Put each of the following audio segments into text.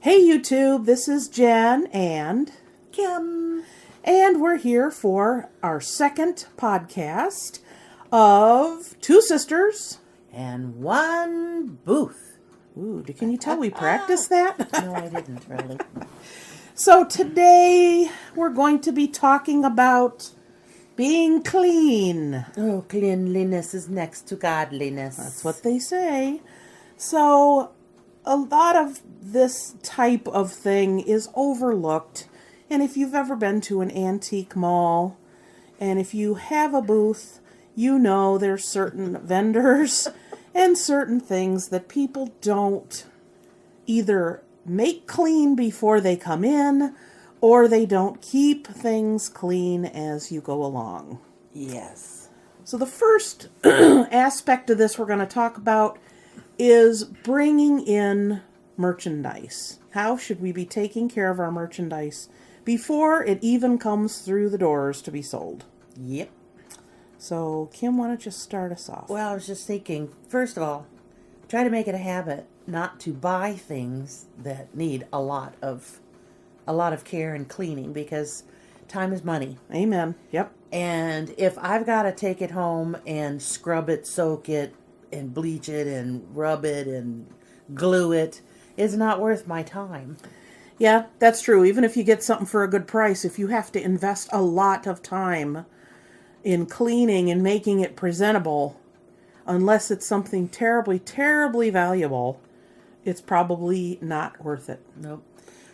Hey YouTube, this is Jen and Kim. And we're here for our second podcast of Two Sisters And one booth. Ooh, can you tell we practiced that? No, I didn't really. So today we're going to be talking about being clean. Oh, cleanliness is next to godliness. That's what they say. So a lot of this type of thing is overlooked. And if you've ever been to an antique mall, and if you have a booth, you know there's certain vendors and certain things that people don't either make clean before they come in, or they don't keep things clean as you go along. Yes. So the first aspect of this we're going to talk about is bringing in merchandise. How should we be taking care of our merchandise before it even comes through the doors to be sold? Yep. So, Kim, why don't you start us off? Well, I was just thinking, first of all, try to make it a habit not to buy things that need a lot of care and cleaning, because time is money. Amen. Yep. And if I've got to take it home and scrub it, soak it, and bleach it, and rub it, and glue it, it's not worth my time. Yeah, that's true. Even if you get something for a good price, if you have to invest a lot of time in cleaning and making it presentable, unless it's something terribly, terribly valuable, it's probably not worth it. Nope.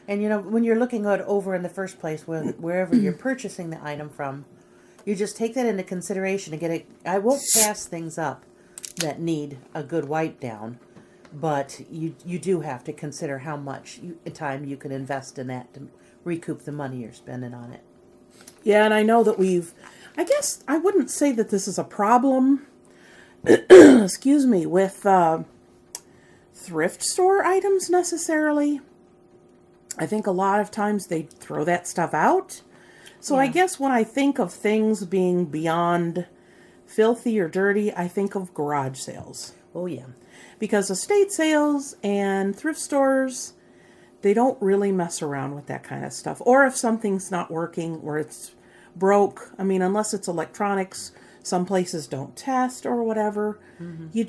And when you're looking at over in the first place, wherever you're purchasing the item from, you just take that into consideration and get it. I won't pass things up that need a good wipe down, but you do have to consider how much time you can invest in that to recoup the money you're spending on it. Yeah, and I know that I guess I wouldn't say that this is a problem, excuse me, with thrift store items necessarily. I think a lot of times they throw that stuff out. So yeah. I guess when I think of things being beyond filthy or dirty, I think of garage sales. Oh, yeah. Because estate sales and thrift stores, they don't really mess around with that kind of stuff. Or if something's not working or it's broke, I mean, unless it's electronics, some places don't test or whatever. Mm-hmm. You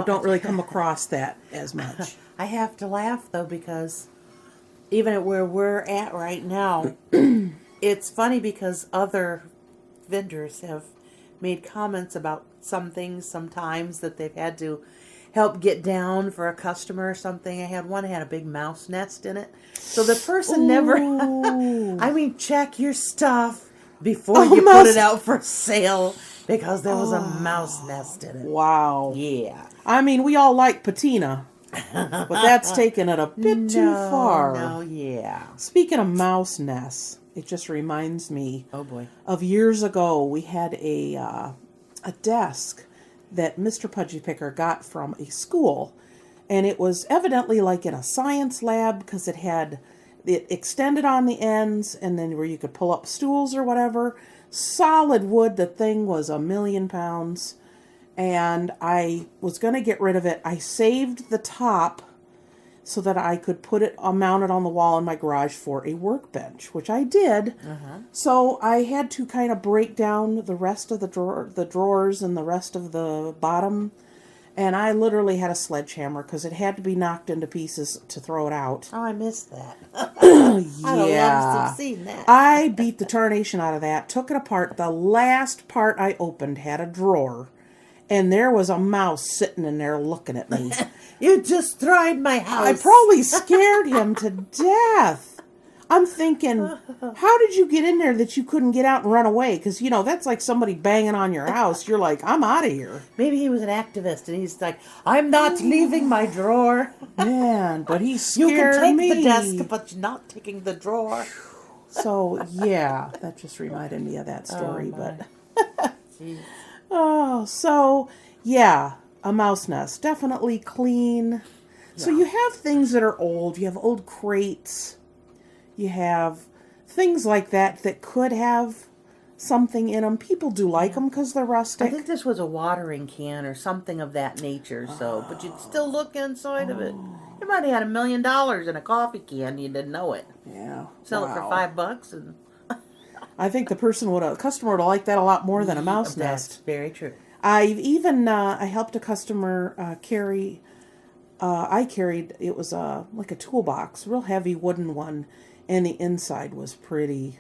don't really come across that as much. I have to laugh, though, because even at where we're at right now, it's funny because other vendors have made comments about some things sometimes that they've had to help get down for a customer or something. I had one that had a big mouse nest in it. So the person check your stuff before you put it out for sale, because there was a mouse nest in it. Wow. Yeah. I mean, we all like patina, but that's taking it a bit too far. No, yeah. Speaking of mouse nests, it just reminds me of years ago. We had a desk that Mr. Pudgy Picker got from a school, and it was evidently like in a science lab, because it extended on the ends, and then where you could pull up stools or whatever. Solid wood. The thing was 1,000,000 pounds, and I was going to get rid of it. I saved the top so that I could put it mounted on the wall in my garage for a workbench, which I did. Uh-huh. So I had to kind of break down the rest of the drawers and the rest of the bottom, and I literally had a sledgehammer because it had to be knocked into pieces to throw it out. Oh, I missed that. Yeah. I'd love to have seen that. I beat the tarnation out of that, took it apart. The last part I opened had a drawer, and there was a mouse sitting in there looking at me. You destroyed my house. I probably scared him to death. I'm thinking, how did you get in there that you couldn't get out and run away? Because, that's like somebody banging on your house. You're like, I'm out of here. Maybe he was an activist, and he's like, I'm not leaving my drawer. Man, but he scared me. You can take the desk, but you're not taking the drawer. So, yeah, that just reminded me of that story. Yeah, a mouse nest. Definitely clean. Yeah. So you have things that are old. You have old crates. You have things like that could have something in them. People do like them because they're I rustic. think this was a watering can or something of that nature. So, but you'd still look inside of it. You might have had $1 million in a coffee can. You didn't know it. Yeah. Sell it for $5, and I think the customer would have liked that a lot more than a mouse that's nest. very true. I've even I helped a customer carry. I carried, it was like a toolbox, real heavy wooden one, and the inside was pretty.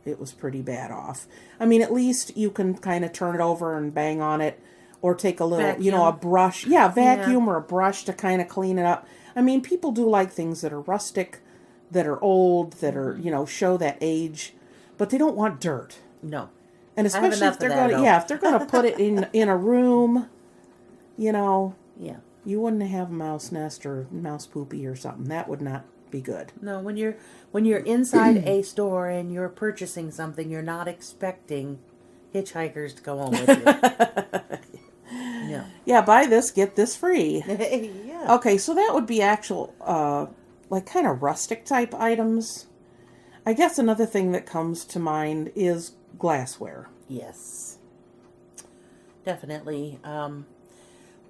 It was pretty bad off. I mean, at least you can kind of turn it over and bang on it, or take a little, Vacuum. a brush. Yeah, vacuum or a brush to kind of clean it up. I mean, people do like things that are rustic, that are old, that are, show that age, but they don't want dirt. No. And especially if they're if they're going to put it in a room, Yeah. you wouldn't have a mouse nest or mouse poopy or something. That would not be good. No, when you're inside a store and you're purchasing something, you're not expecting hitchhikers to go home with you. No. Yeah, buy this, get this free. Yeah. Okay, so that would be actual, like kind of rustic type items. I guess another thing that comes to mind is glassware. Yes. Definitely.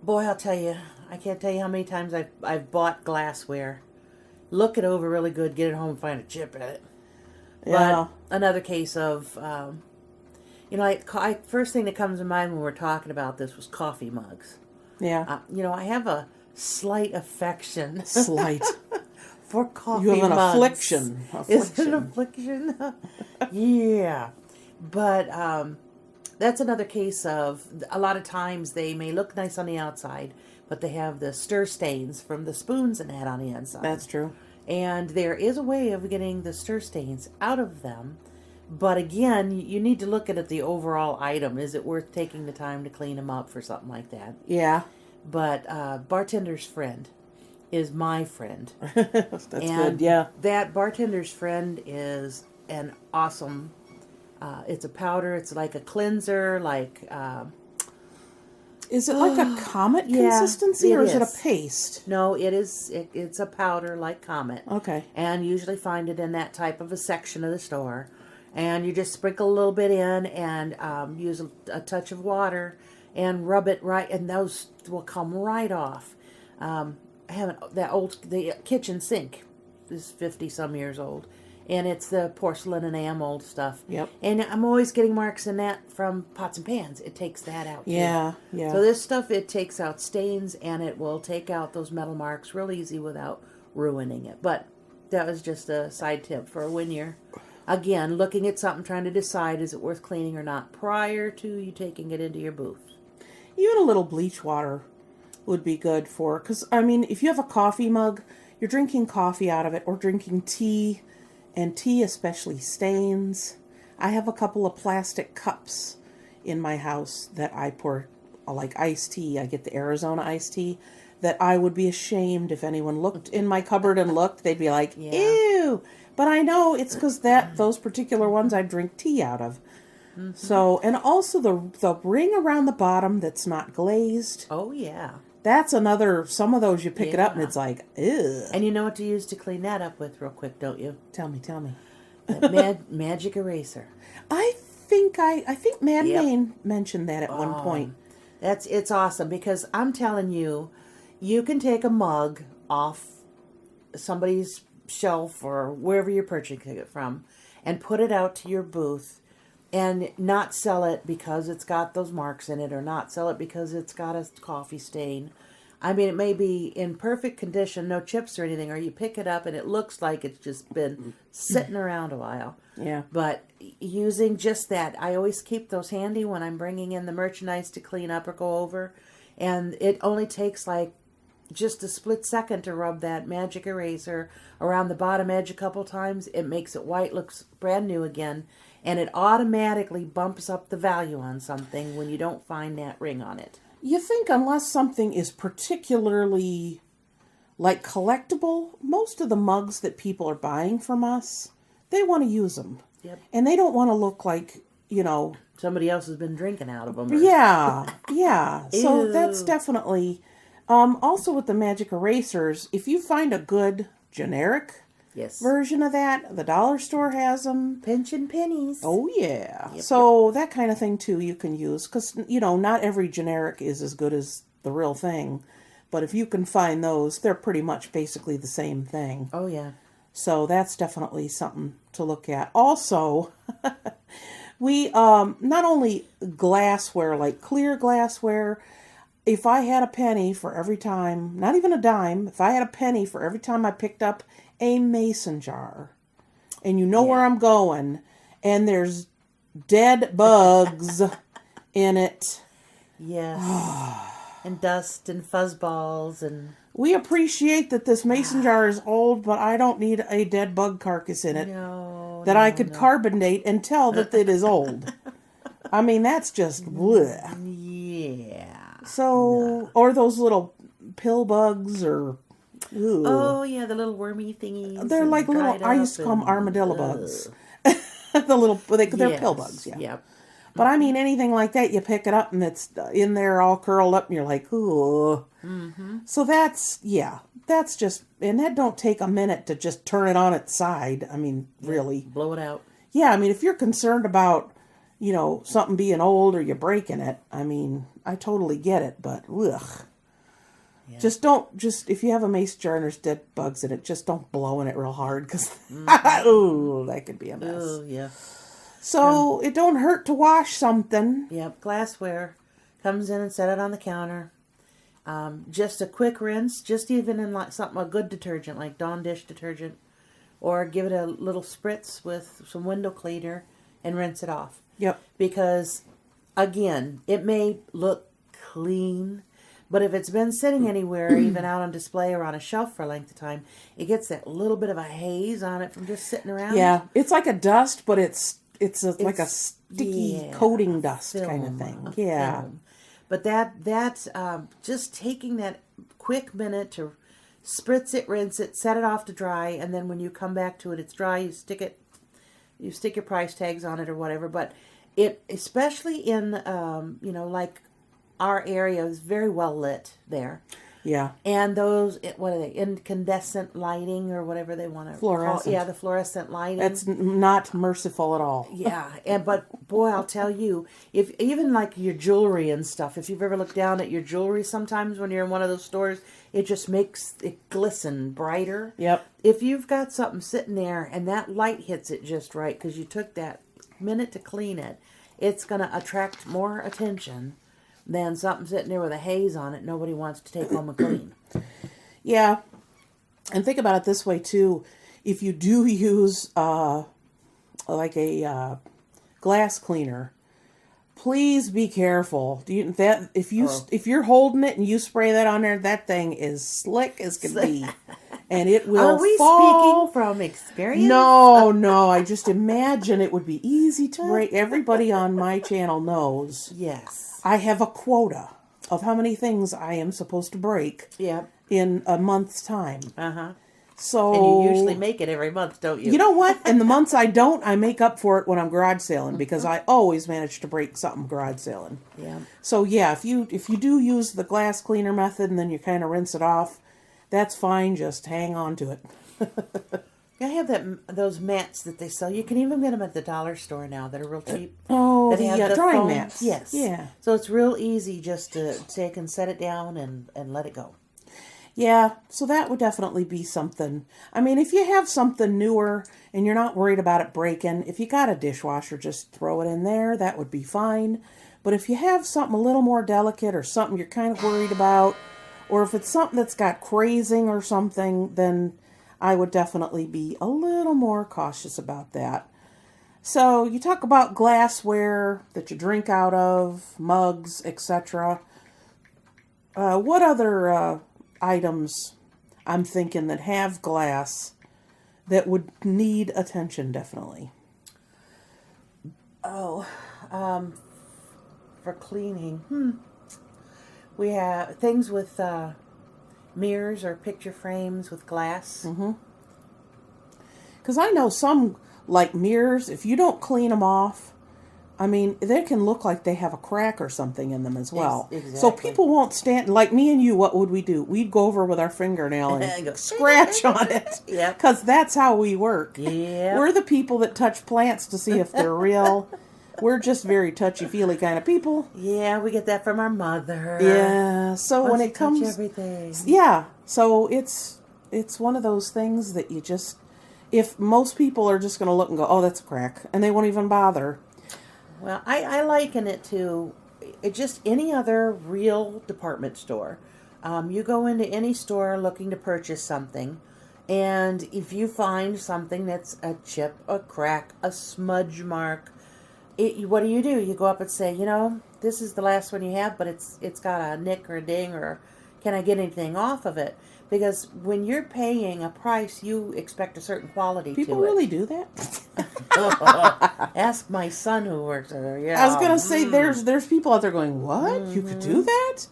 Boy, I'll tell you, I can't tell you how many times I've bought glassware. Look it over really good, get it home and find a chip in it. Yeah. But another case of, first thing that comes to mind when we're talking about this was coffee mugs. Yeah. I have a slight affection. Slight. For coffee You have an mugs. affliction. Is it an affliction? Yeah. But that's another case of, a lot of times they may look nice on the outside, but they have the stir stains from the spoons and that on the inside. That's true. And there is a way of getting the stir stains out of them. But again, you need to look at the overall item. Is it worth taking the time to clean them up for something like that? Yeah. But bartender's friend is my friend. That's And good, yeah. that bartender's friend is an awesome, it's a powder, it's like a cleanser, like... Is it like a Comet consistency, or is it a paste? No, it's a powder like Comet. Okay. And usually find it in that type of a section of the store. And you just sprinkle a little bit in and use a touch of water and rub it right, and those will come right off. I haven't, the kitchen sink is 50 some years old, and it's the porcelain enamel stuff. Yep. And I'm always getting marks in that from pots and pans. It takes that out. Yeah, too. yeah. So this stuff, it takes out stains, and it will take out those metal marks real easy without ruining it. But that was just a side tip for when you're, again, looking at something, trying to decide is it worth cleaning or not prior to you taking it into your booth. Even a little bleach water would be good for, because, I mean, if you have a coffee mug, you're drinking coffee out of it, or drinking tea, and tea especially stains. I have a couple of plastic cups in my house that I pour, like iced tea. I get the Arizona iced tea, that I would be ashamed if anyone looked in my cupboard and looked. They'd be like, ew. But I know it's because those particular ones I drink tea out of. Mm-hmm. So, and also the ring around the bottom that's not glazed. Oh, yeah. That's another, some of those you pick it up and it's like, ew. And you know what to use to clean that up with real quick, don't you? Tell me. Magic eraser. I think Mad Main mentioned that at one point. It's awesome, because I'm telling you, you can take a mug off somebody's shelf or wherever you're purchasing it from and put it out to your booth and not sell it because it's got those marks in it, or not sell it because it's got a coffee stain. I mean, it may be in perfect condition, no chips or anything, or you pick it up and it looks like it's just been sitting around a while. Yeah. But using just that, I always keep those handy when I'm bringing in the merchandise to clean up or go over. And it only takes like just a split second to rub that magic eraser around the bottom edge a couple times. It makes it white, looks brand new again. And it automatically bumps up the value on something when you don't find that ring on it. You think unless something is particularly like collectible, most of the mugs that people are buying from us, they want to use them. Yep. And they don't want to look like, somebody else has been drinking out of them. Yeah. So Ew. that's definitely, also with the magic erasers, if you find a good generic Yes. version of that. The dollar store has them. Pinching pennies. Oh, yeah. Yep, So that kind of thing, too, you can use. Because, not every generic is as good as the real thing. But if you can find those, they're pretty much basically the same thing. Oh, yeah. So that's definitely something to look at. Also, we, not only glassware, like clear glassware, if I had a penny for every time, not even a dime, if I had a penny for every time I picked up a mason jar, and where I'm going, and there's dead bugs in it. Yes. And dust and fuzzballs and... We appreciate that this mason jar is old, but I don't need a dead bug carcass in it I could carbonate and tell that it is old. I mean, that's just bleh. Yeah. So, or those little pill bugs or... Ew. Oh, yeah, the little wormy thingies. They're like little, I used to call them armadillo bugs. The little, they're pill bugs, yeah. Yep. But I mean, anything like that, you pick it up and it's in there all curled up and you're like, ooh. Mm-hmm. So that's just, and that don't take a minute to just turn it on its side. I mean, really. Blow it out. Yeah, I mean, if you're concerned about, something being old or you're breaking it, I mean, I totally get it, but ugh. Yeah. If you have a mason jar and there's dead bugs in it, just don't blow in it real hard because, ooh, that could be a mess. Oh, yeah. So it don't hurt to wash something. Yep, glassware. Comes in and set it on the counter. Just a quick rinse, just even in like a good detergent, like Dawn dish detergent. Or give it a little spritz with some window cleaner and rinse it off. Yep. Because, again, it may look clean, but if it's been sitting anywhere, even out on display or on a shelf for a length of time, it gets that little bit of a haze on it from just sitting around. Yeah, it's like a dust, but it's like a sticky coating dust film, kind of thing. Yeah. Film. But that's just taking that quick minute to spritz it, rinse it, set it off to dry, and then when you come back to it, it's dry, you stick your price tags on it or whatever. But it, especially in, like our area is very well lit there. Yeah. And those, what are they, incandescent lighting or whatever they want to call it. Yeah, the fluorescent lighting. That's not merciful at all. Yeah, but boy, I'll tell you, if even like your jewelry and stuff, if you've ever looked down at your jewelry sometimes when you're in one of those stores, it just makes it glisten brighter. Yep. If you've got something sitting there and that light hits it just right because you took that minute to clean it, it's going to attract more attention than something sitting there with a haze on it nobody wants to take home and clean. Yeah. And think about it this way, too. If you do use, like a glass cleaner, please be careful. If you're holding it and you spray that on there, that thing is slick as can be. And it will fall. Are we fall. Speaking from experience? No. I just imagine it would be easy to break. Everybody on my channel knows. Yes. I have a quota of how many things I am supposed to break in a month's time. Uh-huh. So, and you usually make it every month, don't you? You know what? And the months I don't, I make up for it when I'm garage sailing because I always manage to break something garage sailing. Yeah. So yeah, if you do use the glass cleaner method and then you kind of rinse it off, that's fine. Just hang on to it. I have those mats that they sell. You can even get them at the dollar store now that are real cheap. Oh, the drying foam. mats. Yes. Yeah. So it's real easy just to take and set it down and let it go. Yeah, so that would definitely be something. I mean, if you have something newer and you're not worried about it breaking, if you got a dishwasher, just throw it in there. That would be fine. But if you have something a little more delicate or something you're kind of worried about, or if it's something that's got crazing or something, then I would definitely be a little more cautious about that. So you talk about glassware that you drink out of, mugs, etc. What other items I'm thinking that have glass that would need attention, definitely? Oh, for cleaning. We have things with mirrors or picture frames with glass. Mm-hmm. Because I know some, like mirrors, if you don't clean them off, I mean, they can look like they have a crack or something in them as well. Exactly. So people won't stand, like me and you, what would we do? We'd go over with our fingernail and Go, scratch on it. Yep. Because that's how we work. Yep. We're the people that touch plants to see if they're real. We're just very touchy-feely kind of people. Yeah, we get that from our mother. Yeah, so when it comes... everything. Yeah, so it's one of those things that you just... If most people are just going to look and go, oh, that's a crack, and they won't even bother. Well, I liken it to just any other real department store. You go into any store looking to purchase something, and if you find something that's a chip, a crack, a smudge mark, what do? You go up and say, this is the last one you have, but it's got a nick or a ding, or can I get anything off of it? Because when you're paying a price, you expect a certain quality People to it. really do that? Ask my son who works there. Yeah. I was going to say, there's people out there going, what? You could do that?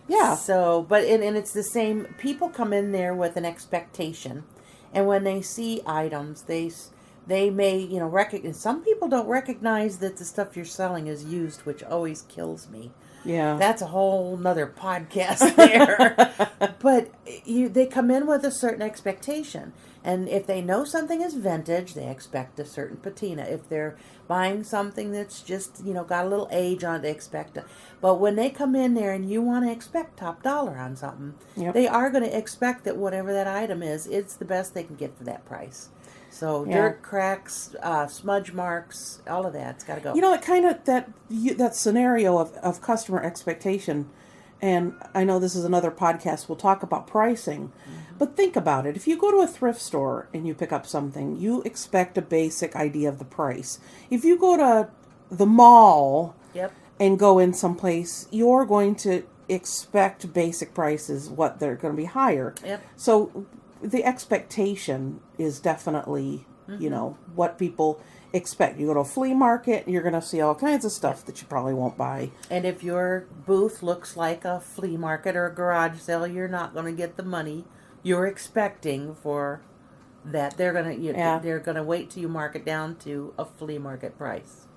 Yeah. So, but and it's the same. People come in there with an expectation, and when they see items, they may recognize. Some people don't recognize that the stuff you're selling is used, which always kills me. Yeah. That's a whole nother podcast there. But they come in with a certain expectation. And if they know something is vintage, they expect a certain patina. If they're buying something that's just, got a little age on it, they expect it. But when they come in there and you want to expect top dollar on something, Yep. they are going to expect that whatever that item is, it's the best they can get for that price. So dirt, cracks, smudge marks, all of that's got to go. It kind of, that scenario of customer expectation, and I know this is another podcast, we'll talk about pricing, but think about it. If you go to a thrift store and you pick up something, you expect a basic idea of the price. If you go to the mall Yep. and go in someplace, you're going to expect basic prices, what they're going to be higher. Yep. So the expectation is definitely, what people expect. You go to a flea market, you're going to see all kinds of stuff that you probably won't buy. And if your booth looks like a flea market or a garage sale, you're not going to get the money you're expecting for that. They're going to wait till you mark it down to a flea market price.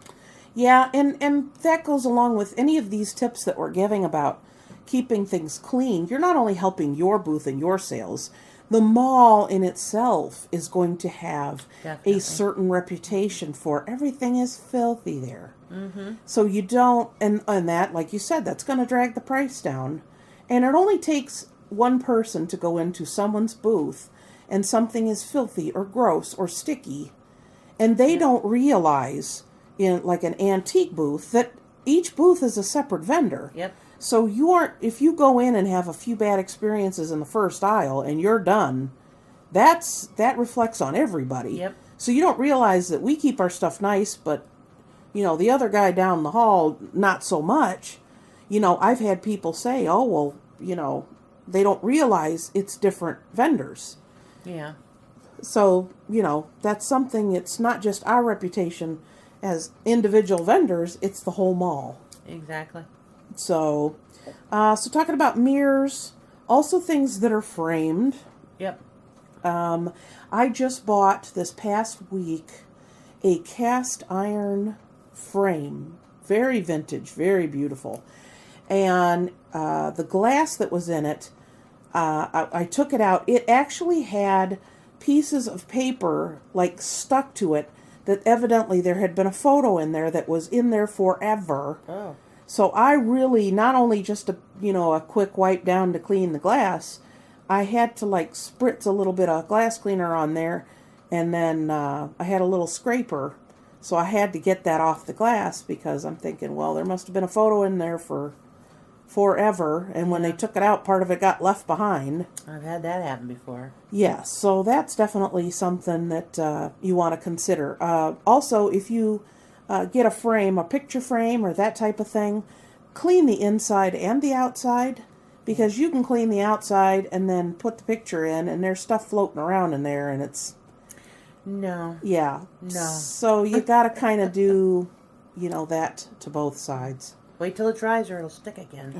Yeah, and that goes along with any of these tips that we're giving about keeping things clean. You're not only helping your booth and your sales, the mall in itself is going to have Definitely. a certain reputation for everything is filthy there. Mm-hmm. So you don't, and that, like you said, that's going to drag the price down. And it only takes one person to go into someone's booth and something is filthy or gross or sticky, and they don't realize, in like an antique booth, that each booth is a separate vendor. Yep. So if you go in and have a few bad experiences in the first aisle and you're done, that reflects on everybody. Yep. So you don't realize that we keep our stuff nice, but the other guy down the hall, not so much. I've had people say, oh, well, they don't realize it's different vendors. Yeah. So, that's something, it's not just our reputation as individual vendors, it's the whole mall. Exactly. So talking about mirrors, also things that are framed. Yep. I just bought this past week a cast iron frame, very vintage, very beautiful. And the glass that was in it, I took it out. It actually had pieces of paper like stuck to it that evidently there had been a photo in there that was in there forever. Oh. So I really, not only just a quick wipe down to clean the glass, I had to spritz a little bit of glass cleaner on there, and then I had a little scraper, so I had to get that off the glass because I'm thinking, well, there must have been a photo in there for forever, and when they took it out, part of it got left behind. I've had that happen before. Yes, so that's definitely something that you want to consider. Also, if you get a frame, a picture frame or that type of thing, clean the inside and the outside, because you can clean the outside and then put the picture in and there's stuff floating around in there and it's... No. Yeah. No. So you got to kind of do, that to both sides. Wait till it dries or it'll stick again.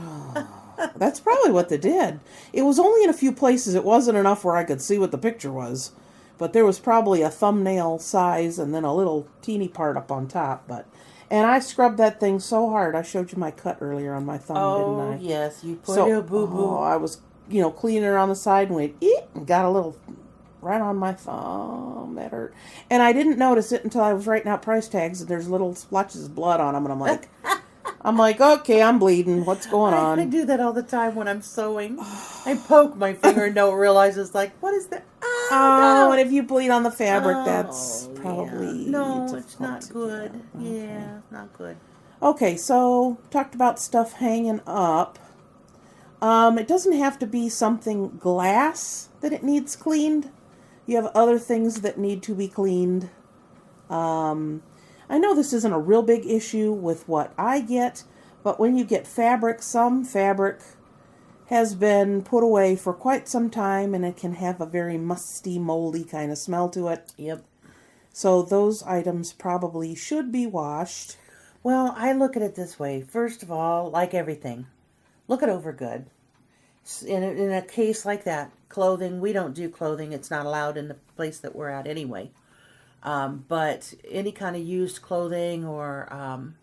That's probably what they did. It was only in a few places. It wasn't enough where I could see what the picture was. But there was probably a thumbnail size and then a little teeny part up on top. But And I scrubbed that thing so hard. I showed you my cut earlier on my thumb, didn't Oh, I? yes, you put So, a boo-boo. I was, cleaning it on the side and went, eek, and got a little right on my thumb. That hurt. And I didn't notice it until I was writing out price tags, and there's little splotches of blood on them, and I'm like, okay, I'm bleeding. What's going on? I do that all the time when I'm sewing. I poke my finger and don't realize it's like, what is that? Oh, No. and if you bleed on the fabric, that's Oh, probably yeah. No, it's difficult not to good. get. Okay. Yeah, not good. Okay, so talked about stuff hanging up. It doesn't have to be something glass that it needs cleaned. You have other things that need to be cleaned. I know this isn't a real big issue with what I get, but when you get fabric, some fabric has been put away for quite some time and it can have a very musty, moldy kind of smell to it. Yep. So those items probably should be washed. Well, I look at it this way. First of all, like everything, look it over good. In a case like that, clothing, we don't do clothing. It's not allowed in the place that we're at anyway. But any kind of used clothing or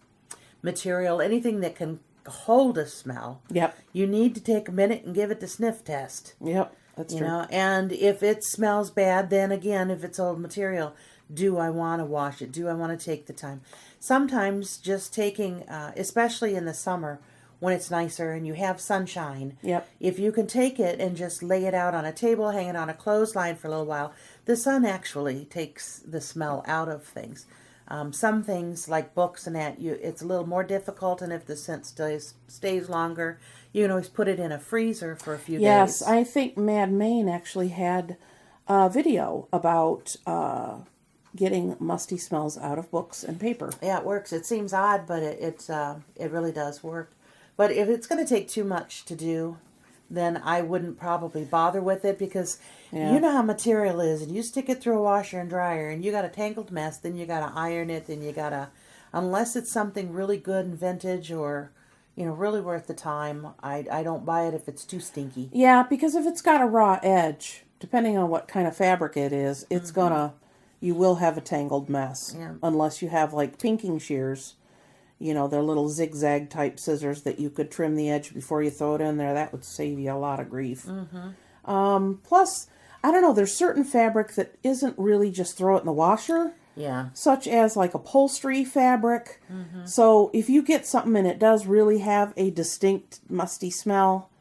material, anything that can hold a smell, Yep. you need to take a minute and give it the sniff test. Yep, that's true. And if it smells bad, then again, if it's old material, do I want to wash it? Do I want to take the time? Sometimes just taking, especially in the summer when it's nicer and you have sunshine, Yep. if you can take it and just lay it out on a table, hang it on a clothesline for a little while, the sun actually takes the smell out of things. Some things like books and that, it's a little more difficult, and if the scent stays longer, you can always put it in a freezer for a few days. Yes, I think Mad Main actually had a video about getting musty smells out of books and paper. Yeah, it works. It seems odd, but it really does work. But if it's going to take too much to do, then I wouldn't probably bother with it, because you know how material is, and you stick it through a washer and dryer and you got a tangled mess, then you got to iron it, then you got to, unless it's something really good and vintage or, really worth the time, I don't buy it if it's too stinky. Yeah, because if it's got a raw edge, depending on what kind of fabric it is, it's you will have a tangled mess. Yeah. Unless you have like pinking shears. They're little zigzag type scissors that you could trim the edge before you throw it in there. That would save you a lot of grief. Plus, I don't know, there's certain fabric that isn't really just throw it in the washer. Yeah. Such as like upholstery fabric. So if you get something and it does really have a distinct musty smell,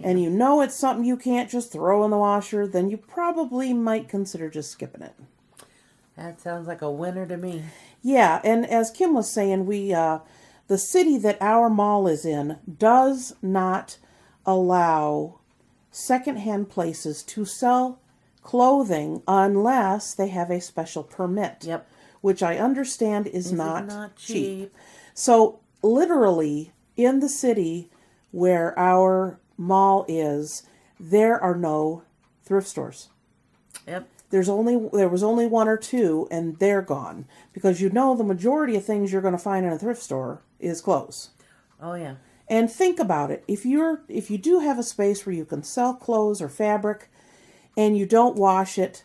and it's something you can't just throw in the washer, then you probably might consider just skipping it. That sounds like a winner to me. Yeah, and as Kim was saying, the city that our mall is in does not allow secondhand places to sell clothing unless they have a special permit. Yep. Which I understand is not cheap. So literally in the city where our mall is, there are no thrift stores. Yep. There was only one or two, and they're gone, because the majority of things you're going to find in a thrift store is clothes. Oh yeah. And think about it. If you do have a space where you can sell clothes or fabric and you don't wash it,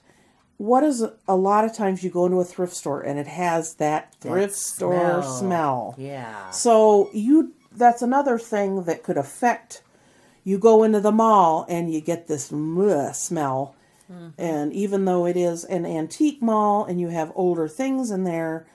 what is a lot of times you go into a thrift store and it has that thrift store smell. Yeah. So that's another thing that could affect. You go into the mall and you get this smell. And even though it is an antique mall and you have older things in there,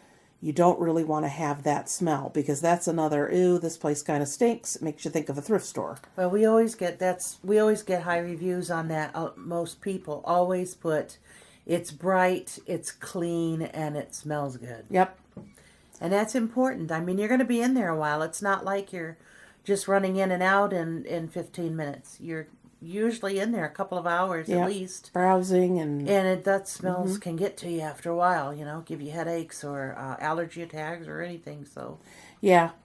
you don't really want to have that smell, because that's another, this place kind of stinks. It makes you think of a thrift store. Well, we always get high reviews on that. Most people always put, it's bright, it's clean, and it smells good. Yep. And that's important. I mean, you're going to be in there a while. It's not like you're just running in and out in 15 minutes. You're usually in there a couple of hours at least. Browsing and that smells can get to you after a while, give you headaches or allergy attacks or anything. So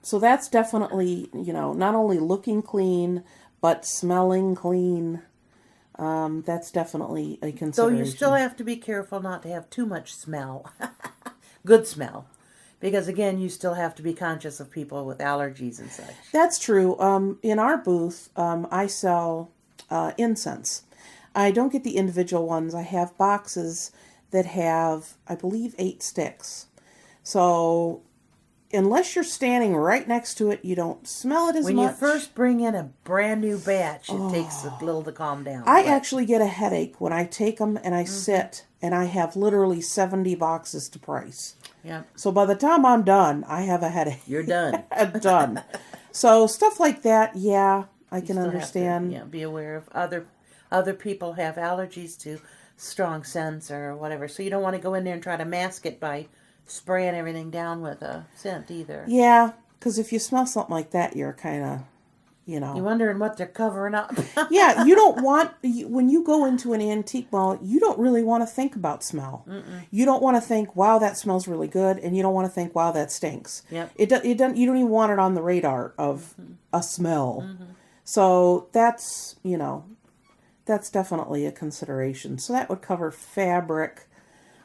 so that's definitely, not only looking clean, but smelling clean. That's definitely a consideration. So you still have to be careful not to have too much smell. Good smell. Because, again, you still have to be conscious of people with allergies and such. That's true. In our booth, I sell incense. I don't get the individual ones. I have boxes that have, I believe, 8 sticks. So unless you're standing right next to it, you don't smell it as When much. you first bring in a brand new batch, it takes a little to calm down. I actually get a headache when I take them and I sit and I have literally 70 boxes to price. Yeah. So by the time I'm done, I have a headache. You're done. Done. So stuff like that, yeah, I can Still have to, understand. be aware of other people have allergies to strong scents or whatever. So you don't want to go in there and try to mask it by spraying everything down with a scent either. Yeah, because if you smell something like that, you're kind of, You're wondering what they're covering up. Yeah, you don't want, when you go into an antique mall, you don't really want to think about smell. You don't want to think, wow, that smells really good, and you don't want to think, wow, that stinks. Yep. You don't even want it on the radar of a smell. So that's, that's definitely a consideration. So that would cover fabric.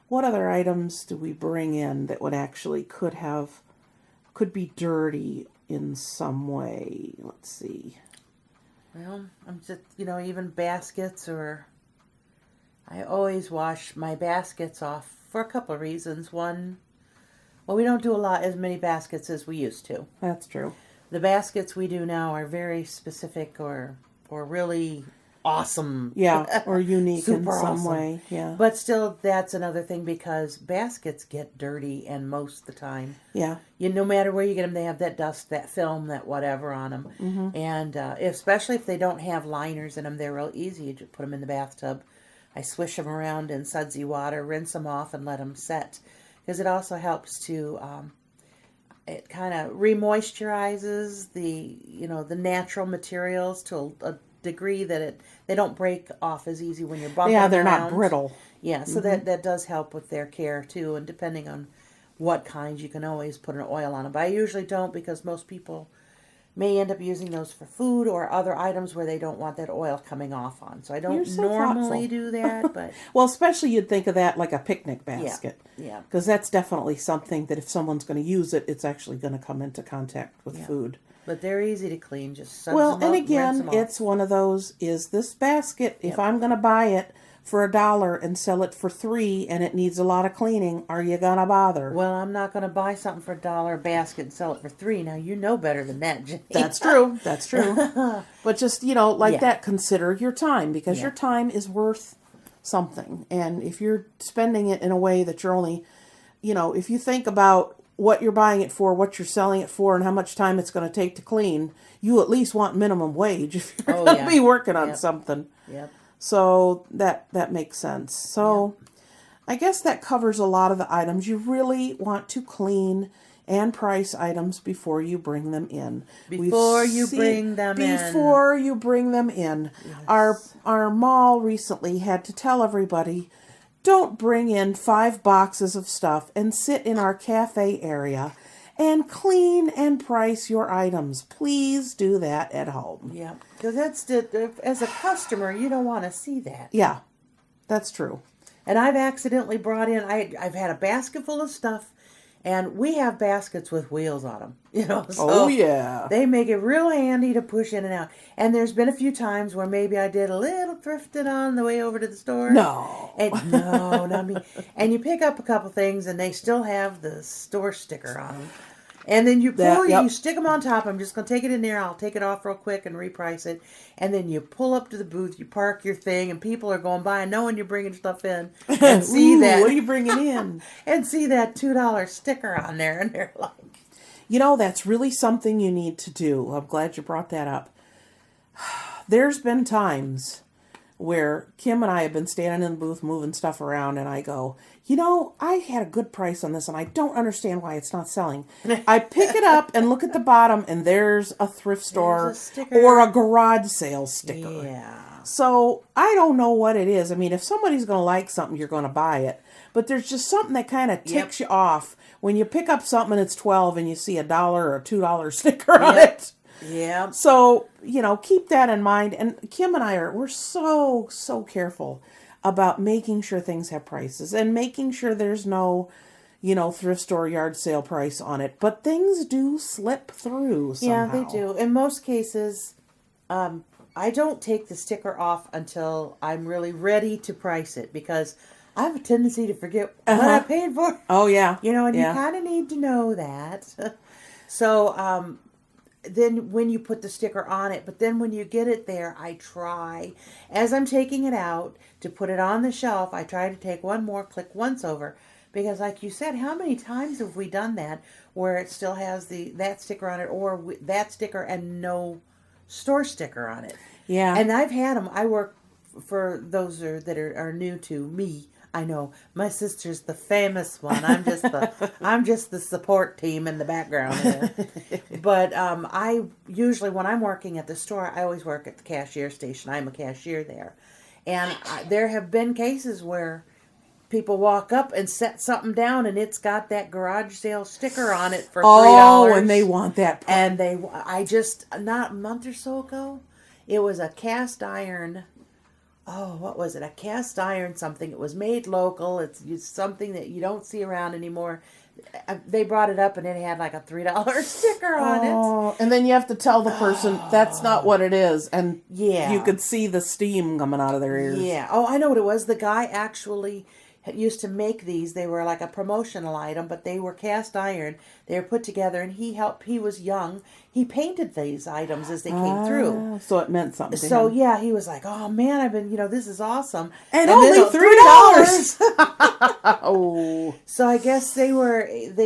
What other items do we bring in that would actually could be dirty in some way? Let's see. Well, I'm just, even baskets I always wash my baskets off for a couple of reasons. One, well, we don't do as many baskets as we used to. That's true. The baskets we do now are very specific or really awesome. Yeah, or unique in Super some awesome. way. Yeah. But still, that's another thing because baskets get dirty, and most of the time, Yeah. no matter where you get them, they have that dust, that film, that whatever on them. And especially if they don't have liners in them, they're real easy. You just put them in the bathtub. I swish them around in sudsy water, rinse them off, and let them set. Because it also helps to, it kind of remoisturizes the natural materials to a degree that they don't break off as easy when you're bumping Yeah, they're around. not brittle. Yeah, so that does help with their care too, and depending on what kinds, you can always put an oil on them. But I usually don't because most people may end up using those for food or other items where they don't want that oil coming off on. So I don't You're so normally thoughtful. do that, but Well, especially you'd think of that like a picnic basket. yeah. Because that's definitely something that if someone's going to use it, it's actually going to come into contact with food. But they're easy to clean. Just suds Well, them and up, rinse again, them off. it's one of those, is this basket, if I'm going to buy it for $1 and sell it for $3 and it needs a lot of cleaning, are you going to bother? Well, I'm not going to buy something for $1 a basket and sell it for $3. Now, you know better than that, Jenny. That's true. That's true. But just, that, consider your time because Yeah. your time is worth something. And if you're spending it in a way that you're only, if you think about what you're buying it for, what you're selling it for, and how much time it's going to take to clean, you at least want minimum wage if you're going to be working on something. Yep. So that makes sense. So I guess that covers a lot of the items. You really want to clean and price items before you bring them in. Before you bring them in. Yes. Our mall recently had to tell everybody, don't bring in 5 boxes of stuff and sit in our cafe area and clean and price your items. Please do that at home. Yeah, because as a customer, you don't want to see that. Yeah, that's true. And I've accidentally brought in, I've had a basket full of stuff, and we have baskets with wheels on them, So Oh, yeah. they make it real handy to push in and out. And there's been a few times where maybe I did a little thrifting on the way over to the store. No. And, no, not me. And you pick up a couple things, and they still have the store sticker on them. And then you you stick them on top. I'm just going to take it in there. I'll take it off real quick and reprice it. And then you pull up to the booth, you park your thing, and people are going by and knowing you're bringing stuff in. And see that. What are you bringing in? And see that $2 sticker on there. And they're like, That's really something you need to do. I'm glad you brought that up. There's been times where Kim and I have been standing in the booth moving stuff around, and I go, I had a good price on this, and I don't understand why it's not selling. I pick it up and look at the bottom, and there's a thrift store or a garage sale sticker. yeah. So I don't know what it is. I mean, if somebody's going to like something, you're going to buy it. But there's just something that kind of ticks you off when you pick up something and it's $12 and you see $1 or $2 sticker on it. Yeah. So, keep that in mind. And Kim and we're so, so careful about making sure things have prices and making sure there's no, thrift store yard sale price on it. But things do slip through somehow. Yeah, they do. In most cases, I don't take the sticker off until I'm really ready to price it because I have a tendency to forget what I paid for. Oh, yeah. You know, and you Yeah. kind of need to know that. So, then when you put the sticker on it, but then when you get it there, I try, as I'm taking it out to put it on the shelf, I try to take one more, click once over. Because like you said, how many times have we done that where it still has that sticker on it, or that sticker and no store sticker on it? Yeah. And I've had them. I work for those that are new to me. I know my sister's the famous one. I'm just the support team in the background here. But I usually, when I'm working at the store, I always work at the cashier station. I'm a cashier there, and there have been cases where people walk up and set something down, and it's got that garage sale sticker on it for $3. Oh, and they want that. And I just, not a month or so ago, it was a cast iron. Oh, what was it? A cast iron something. It was made local. It's something that you don't see around anymore. They brought it up and it had like a $3 sticker on it. Oh, and then you have to tell the person that's not what it is. And Yeah. you could see the steam coming out of their ears. Yeah. Oh, I know what it was. The guy actually used to make these. They were like a promotional item, but they were cast iron. They were put together, and he helped. He was young. He painted these items as they came through. So it meant something to So him. yeah, he was like, "Oh man, I've been, this is awesome." And then only $3. Oh. So I guess they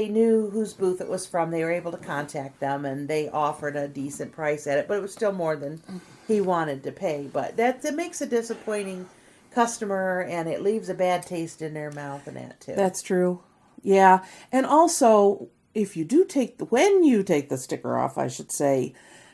knew whose booth it was from. They were able to contact them, and they offered a decent price at it, but it was still more than he wanted to pay. But that makes a disappointing customer, and it leaves a bad taste in their mouth, and that too. That's true. Yeah. And also, when you take the sticker off, I should say,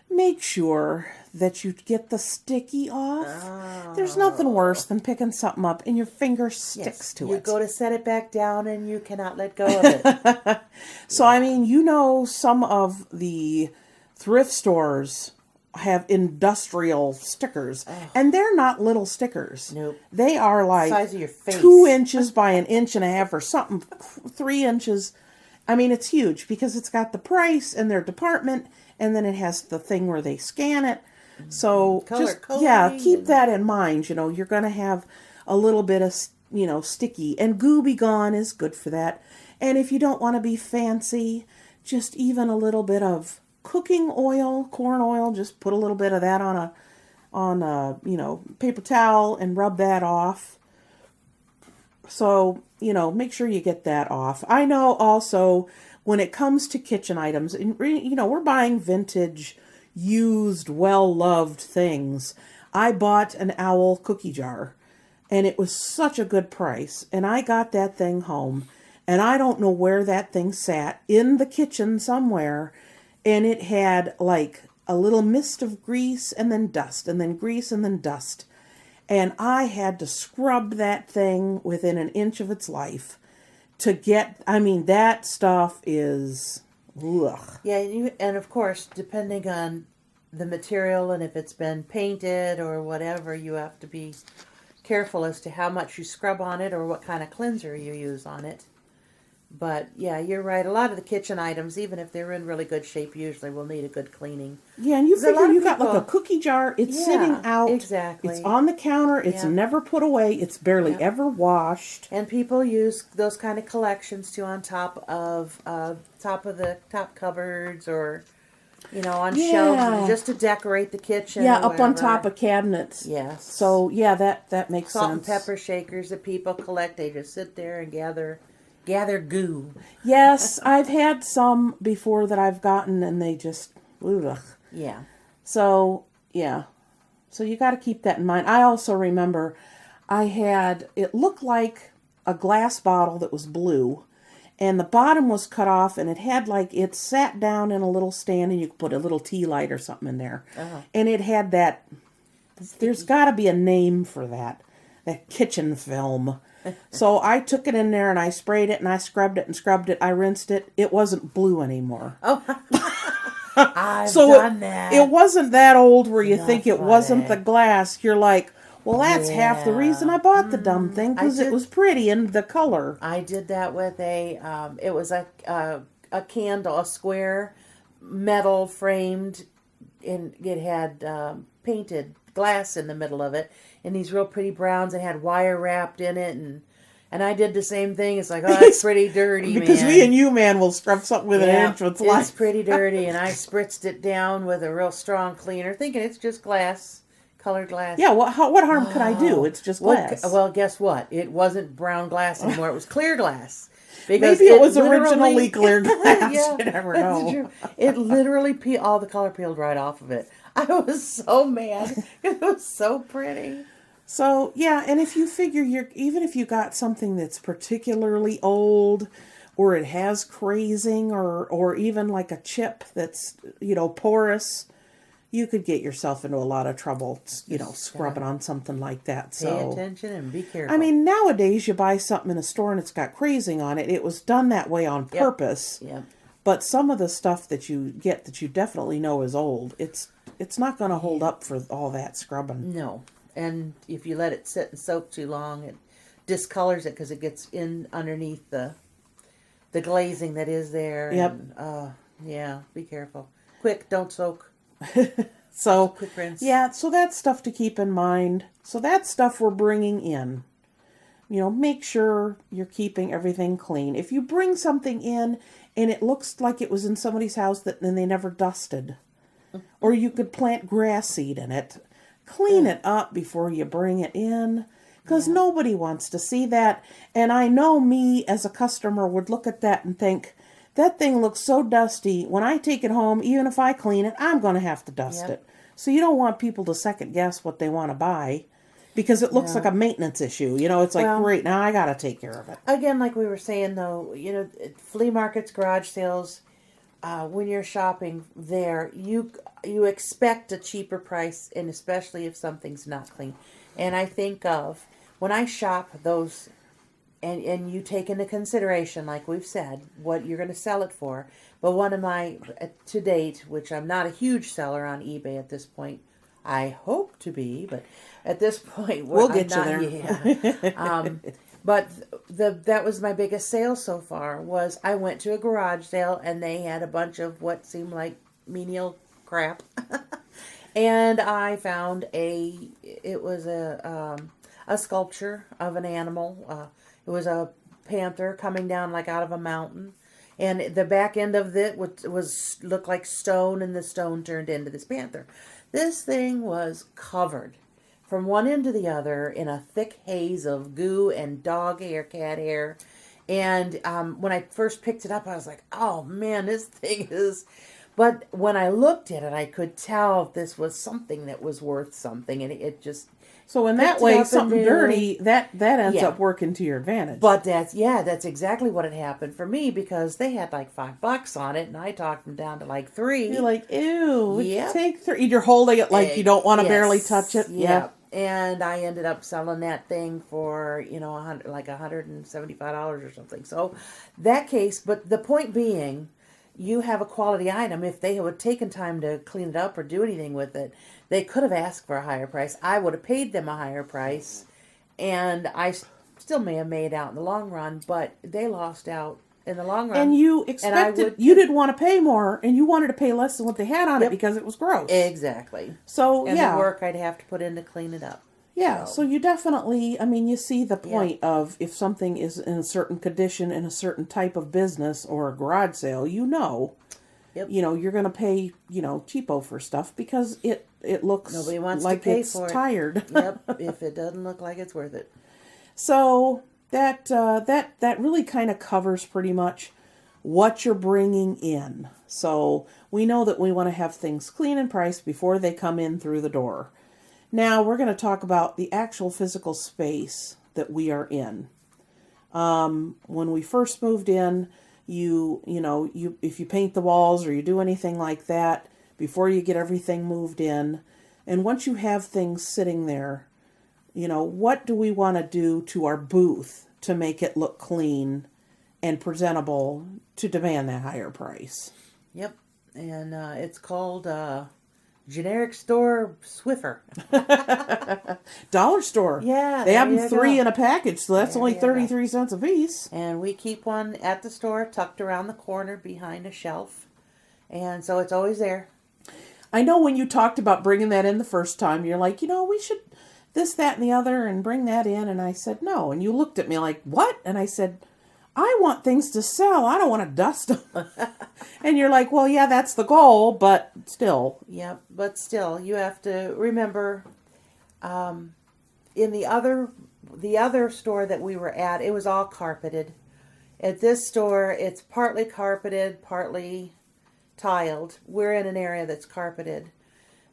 make sure that you get the sticky off. Oh. There's nothing worse than picking something up and your finger sticks to you it. You go to set it back down, and you cannot let go of it. So, I mean, some of the thrift stores have industrial stickers, and they're not little stickers. Nope. They are like size of your face. 2 inches by 1.5 inches or something, 3 inches. I mean, it's huge because it's got the price and their department, and then it has the thing where they scan it. So keep that in mind. You're going to have a little bit of, sticky, and Goo Be Gone is good for that. And if you don't want to be fancy, just even a little bit of cooking oil, corn oil, just put a little bit of that on a paper towel and rub that off. So, make sure you get that off. I know also when it comes to kitchen items, we're buying vintage, used, well-loved things. I bought an Owl cookie jar, and it was such a good price. And I got that thing home, and I don't know where that thing sat, in the kitchen somewhere. And it had like a little mist of grease and then dust and then grease and then dust. And I had to scrub that thing within 1 inch of its life to get, that stuff is, ugh. Yeah, and of course, depending on the material and if it's been painted or whatever, you have to be careful as to how much you scrub on it or what kind of cleanser you use on it. But yeah, you're right. A lot of the kitchen items, even if they're in really good shape, usually will need a good cleaning. Yeah, and you figure you got like a cookie jar. It's sitting out. Exactly. It's on the counter. It's never put away. It's barely ever washed. And people use those kind of collections too on top of the top cupboards or, on shelves just to decorate the kitchen. Yeah, up on top of cabinets. Yes. So yeah, that makes Salt sense. and pepper shakers that people collect. They just sit there and gather goo. Yes, I've had some before that I've gotten, and they just, ugh. Yeah. So, yeah. So you got to keep that in mind. I also remember it looked like a glass bottle that was blue, and the bottom was cut off, and it sat down in a little stand, and you could put a little tea light or something in there. And it had that, there's got to be a name for that kitchen film. So I took it in there and I sprayed it and I scrubbed it and scrubbed it. I rinsed it. It wasn't blue anymore. Oh, I've done that. It wasn't that old where you think it wasn't the glass. You're like, well, that's half the reason I bought the dumb thing, because it was pretty and the color. I did that with it was a candle, a square metal framed, and it had painted glass in the middle of it, and these real pretty browns, and had wire wrapped in it, and And I did the same thing. It's like, oh, that's pretty dirty, because man. me and you, man, will scrub something with an inch with It's life. pretty dirty. And I spritzed it down with a real strong cleaner, thinking it's just glass, colored glass. Yeah, what harm could I do? It's just glass. Well, guess what? It wasn't brown glass anymore. It was clear glass. Because Maybe it was originally clear glass. Yeah, you never that's know. true. It literally all the color peeled right off of it. I was so mad. It was so pretty. So, yeah, and if you figure even if you got something that's particularly old or it has crazing or even like a chip that's, porous, you could get yourself into a lot of trouble, scrubbing on something like that. Pay So attention and be careful. I mean, nowadays you buy something in a store and it's got crazing on it. It was done that way on purpose. Yep. But some of the stuff that you get that you definitely know is old, it's not going to hold up for all that scrubbing. No. And if you let it sit and soak too long, it discolors it because it gets in underneath the glazing that is there. Yep. And, yeah, be careful. Quick, don't soak. So, Quick rinse. yeah, so that's stuff to keep in mind. So that's stuff we're bringing in. Make sure you're keeping everything clean. If you bring something in and it looks like it was in somebody's house and they never dusted, or you could plant grass seed in it, clean it up before you bring it in, because nobody wants to see that. And I know me as a customer would look at that and think, that thing looks so dusty. When I take it home, even if I clean it, I'm going to have to dust it. So you don't want people to second guess what they want to buy because it looks like a maintenance issue. It's like, great, now I got to take care of it. Again, like we were saying, though, flea markets, garage sales, when you're shopping there, you expect a cheaper price, and especially if something's not clean. And I think of when I shop those, and you take into consideration, like we've said, what you're going to sell it for. But one of my, to date, which I'm not a huge seller on eBay at this point, I hope to be, but at this point, we'll get you there. Yeah. But that was my biggest sale so far. Was I went to a garage sale and they had a bunch of what seemed like menial crap, and I found it was a sculpture of an animal. It was a panther coming down like out of a mountain, and the back end of it was looked like stone, and the stone turned into this panther. This thing was covered from one end to the other in a thick haze of goo and dog hair, cat hair. And when I first picked it up, I was like, oh man, this thing is... But when I looked at it, I could tell this was something that was worth something. And it just... So in that way, something dirty, that ends up working to your advantage. But that's exactly what had happened for me, because they had like $5 on it, and I talked them down to like $3. You're like, ew, take $3. You're holding it like you don't want to barely touch it. Yeah. And I ended up selling that thing for, like $175 or something. So that case, but the point being, you have a quality item. If they had taken time to clean it up or do anything with it, they could have asked for a higher price. I would have paid them a higher price, and I still may have made out in the long run, but they lost out in the long run. And you expected, you didn't want to pay more, and you wanted to pay less than what they had on it because it was gross. Exactly. So, and the work I'd have to put in to clean it up. Yeah, so you definitely, you see the point of if something is in a certain condition in a certain type of business or a garage sale, you're going to pay, cheapo for stuff because it looks Nobody wants like to pay it's for it. tired. Yep, if it doesn't look like it's worth it. So that really kind of covers pretty much what you're bringing in. So we know that we want to have things clean and priced before they come in through the door. Now we're going to talk about the actual physical space that we are in. When we first moved in, if you paint the walls or you do anything like that before you get everything moved in, and once you have things sitting there, what do we want to do to our booth to make it look clean and presentable to demand that higher price? Yep, and it's called generic store Swiffer. Dollar store. Yeah, they have them 3 in a package, so that's only 33 cents a piece. And we keep one at the store tucked around the corner behind a shelf, and so it's always there. I know when you talked about bringing that in the first time, you're like, we should this, that, and the other, and bring that in. And I said, no. And you looked at me like, what? And I said, I want things to sell. I don't want to dust them. And you're like, well, yeah, that's the goal, but still. Yep, but still, you have to remember, in the other store that we were at, it was all carpeted. At this store, it's partly carpeted, partly tiled. We're in an area that's carpeted.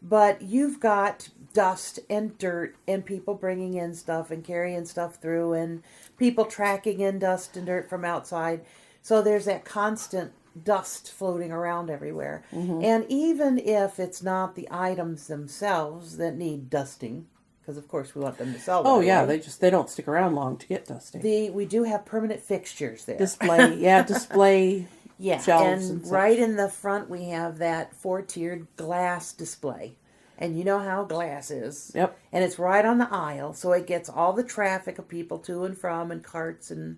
But you've got dust and dirt and people bringing in stuff and carrying stuff through and people tracking in dust and dirt from outside. So there's that constant dust floating around everywhere. Mm-hmm. And even if it's not the items themselves that need dusting, because of course we want them to sell them. Oh yeah, they don't stick around long to get dusty. We do have permanent fixtures there. Display yeah, shelves and right in the front we have that 4-tiered glass display. And you know how glass is. Yep. And it's right on the aisle, so it gets all the traffic of people to and from, and carts and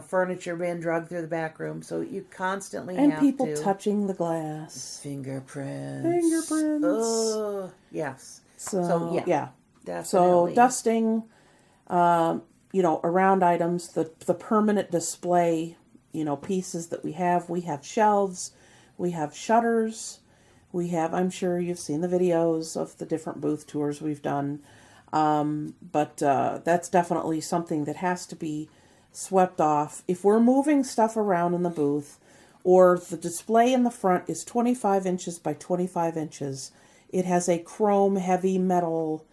furniture being dragged through the back room. So you constantly have people touching the glass. Fingerprints. Oh, yes. So yeah. Definitely. So dusting, around items, the permanent display, pieces that we have shelves, we have shutters. I'm sure you've seen the videos of the different booth tours we've done. But that's definitely something that has to be swept off. If we're moving stuff around in the booth, or the display in the front is 25 inches by 25 inches, it has a chrome heavy metal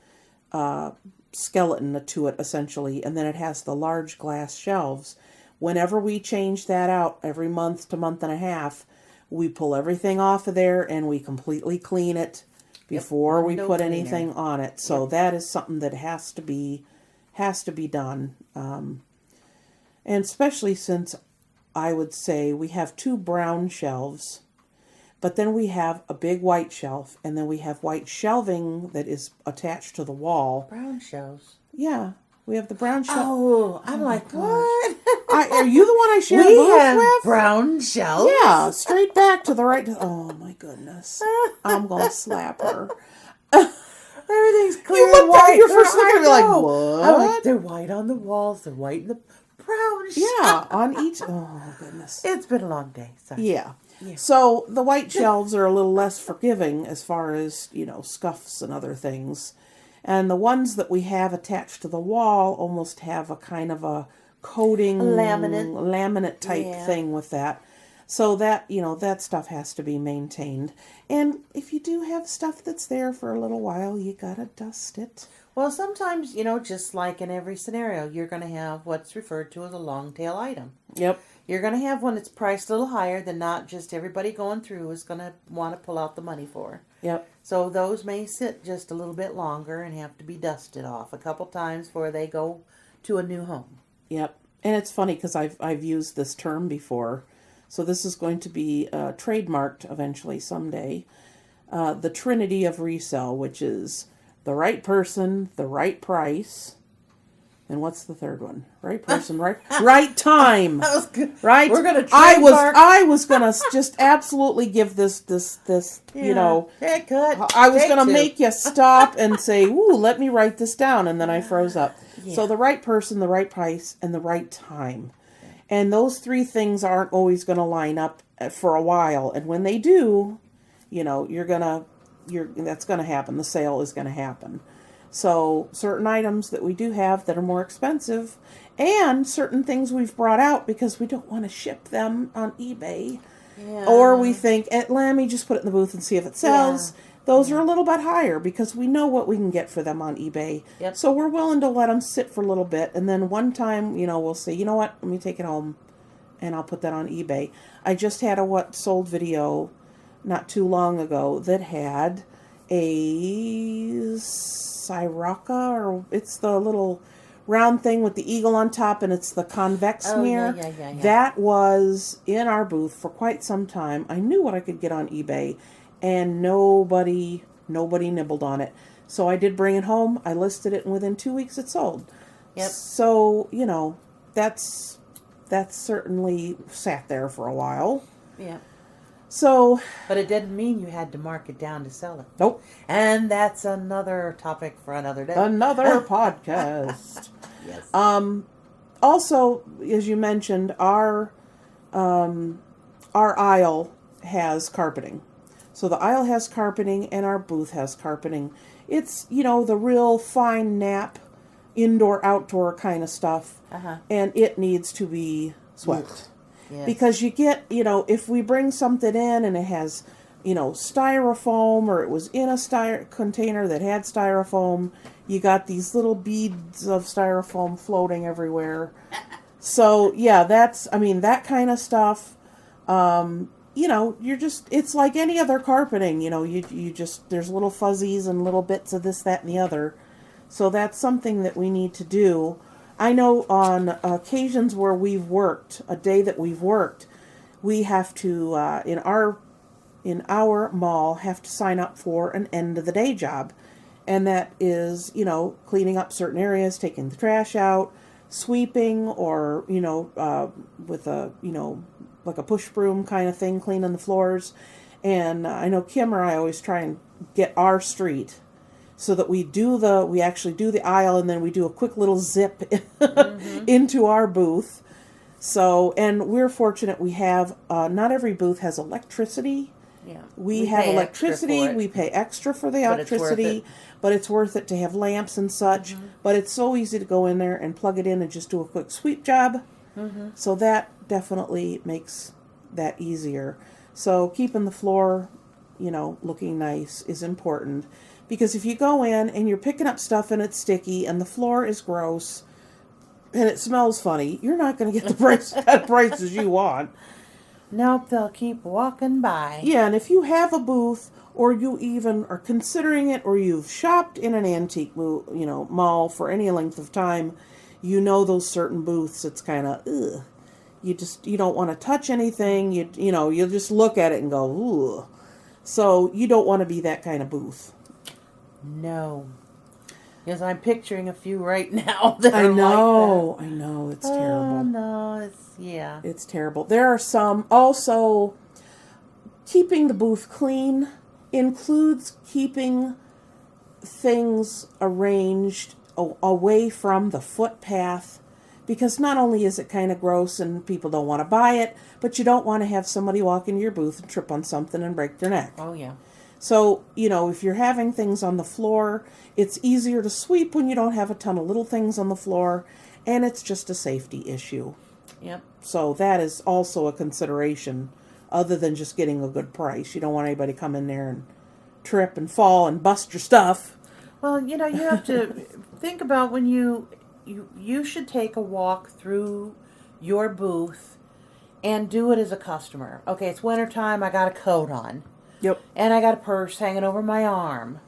skeleton to it, essentially, and then it has the large glass shelves. Whenever we change that out every month to month and a half, we pull everything off of there and we completely clean it before we put anything on it. So that is something that has to be done. And especially since I would say we have 2 brown shelves, but then we have a big white shelf, and then we have white shelving that is attached to the wall. Brown shelves? Yeah. We have the brown shelf. Oh, I'm like, what? Are you the one I share we booth have with? Brown shelves? Yeah, straight back to the right. Oh, my goodness. I'm going to slap her. Everything's clear You looked white. at your first look at me like, what? I'm like, they're white on the walls. They're white in the brown shelves. Yeah, on each. Oh, goodness. It's been a long day. Sorry. Yeah. So the white shelves are a little less forgiving as far as, scuffs and other things. And the ones that we have attached to the wall almost have a kind of a coating, laminate type thing with that. So that, that stuff has to be maintained. And if you do have stuff that's there for a little while, you gotta dust it. Well, sometimes, just like in every scenario, you're going to have what's referred to as a long tail item. Yep. You're going to have one that's priced a little higher than not just everybody going through is going to want to pull out the money for. Yep. So those may sit just a little bit longer and have to be dusted off a couple times before they go to a new home. Yep. And it's funny because I've used this term before. So this is going to be trademarked eventually someday. The Trinity of Resell, which is the right person, the right price, and what's the third one? Right person, right time. That was good. Right? We're gonna trademark. I was gonna just absolutely give this haircut. I was gonna make you stop and say, "Ooh, let me write this down," and then I froze up. Yeah. So the right person, the right price, and the right time. And those 3 things aren't always going to line up for a while. And when they do, that's going to happen. The sale is going to happen. So certain items that we do have that are more expensive, and certain things we've brought out because we don't want to ship them on eBay. Yeah. Or we think, let me just put it in the booth and see if it sells. Yeah. Those are a little bit higher because we know what we can get for them on eBay. Yep. So we're willing to let them sit for a little bit. And then one time, we'll say, you know what, let me take it home and I'll put that on eBay. I just had a what sold video not too long ago that had a Sirocco, or it's the little round thing with the eagle on top, and it's the convex mirror. Yeah. That was in our booth for quite some time. I knew what I could get on eBay. And nobody nibbled on it. So I did bring it home. I listed it, and within 2 weeks it sold. Yep. So, that's certainly sat there for a while. Yeah. So, But it didn't mean you had to mark it down to sell it. nope, And that's another topic for another day. another podcast. Yes. Also, as you mentioned, our aisle has carpeting. So the aisle has carpeting and our booth has carpeting. It's, the real fine nap, indoor, outdoor kind of stuff. And it needs to be swept. Yes. Because you get, if we bring something in and it has, styrofoam, or it was in a container that had styrofoam, you got these little beads of styrofoam floating everywhere. So, yeah, that kind of stuff, it's like any other carpeting, you just, there's little fuzzies and little bits of this, that, and the other. So that's something that we need to do. I know on occasions where we've worked, a day that we've worked, we have to, in our mall, have to sign up for an end of the day job. And that is, cleaning up certain areas, taking the trash out, sweeping, or, with a, like a push broom kind of thing, cleaning the floors. And I know Kim or I always try and get our street so that we actually do the aisle, and then we do a quick little zip into our booth. So, and we're fortunate we have, not every booth has electricity. Yeah. We have electricity. We pay extra for the electricity, but it's worth it to have lamps and such. But it's so easy to go in there and plug it in and just do a quick sweep job. So that definitely makes that easier. So keeping the floor, looking nice is important. Because if you go in and you're picking up stuff and it's sticky and the floor is gross and it smells funny, you're not going to get the prices you want. Nope, they'll keep walking by. Yeah, and if you have a booth, or you even are considering it, or you've shopped in an antique mall for any length of time, those certain booths, it's kind of, ugh. You don't want to touch anything. You'll just look at it and go, ugh. So you don't want to be that kind of booth. No. Because I'm picturing a few right now that I are know, like that. I know, it's terrible. Oh, no, It's terrible. There are some, also, keeping the booth clean includes keeping things arranged away from the footpath, because not only is it kind of gross and people don't want to buy it, but you don't want to have somebody walk into your booth and trip on something and break their neck. Oh, yeah. So, if you're having things on the floor, it's easier to sweep when you don't have a ton of little things on the floor, and it's just a safety issue. Yep. So that is also a consideration, other than just getting a good price. You don't want anybody come in there and trip and fall and bust your stuff. Well, you have to think about when you should take a walk through your booth and do it as a customer. Okay, it's wintertime, I got a coat on. Yep. And I got a purse hanging over my arm.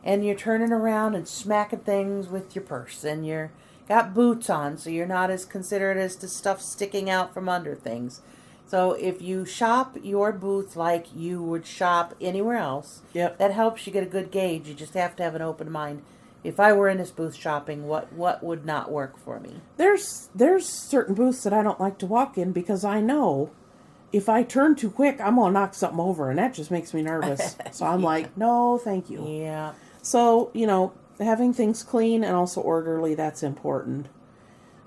And you're turning around and smacking things with your purse. And you're got boots on, so you're not as considerate as to stuff sticking out from under things. So if you shop your booth like you would shop anywhere else, Yep. that helps you get a good gauge. You just have to have an open mind. If I were in this booth shopping, what would not work for me? There's certain booths that I don't like to walk in, because I know if I turn too quick, I'm going to knock something over, and that just makes me nervous. So I'm like, no, thank you. Yeah. So, having things clean and also orderly, that's important.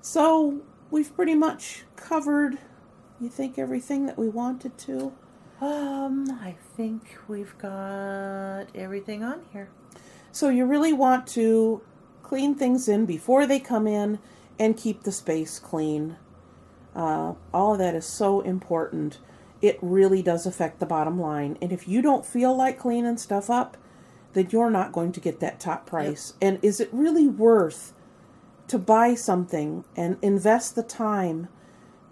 So, we've pretty much covered, you think, everything that we wanted to? I think we've got everything on here. So you really want to clean things in before they come in and keep the space clean. All of that is so important. It really does affect the bottom line. And if you don't feel like cleaning stuff up, then you're not going to get that top price. Yep. And is it really worth to buy something and invest the time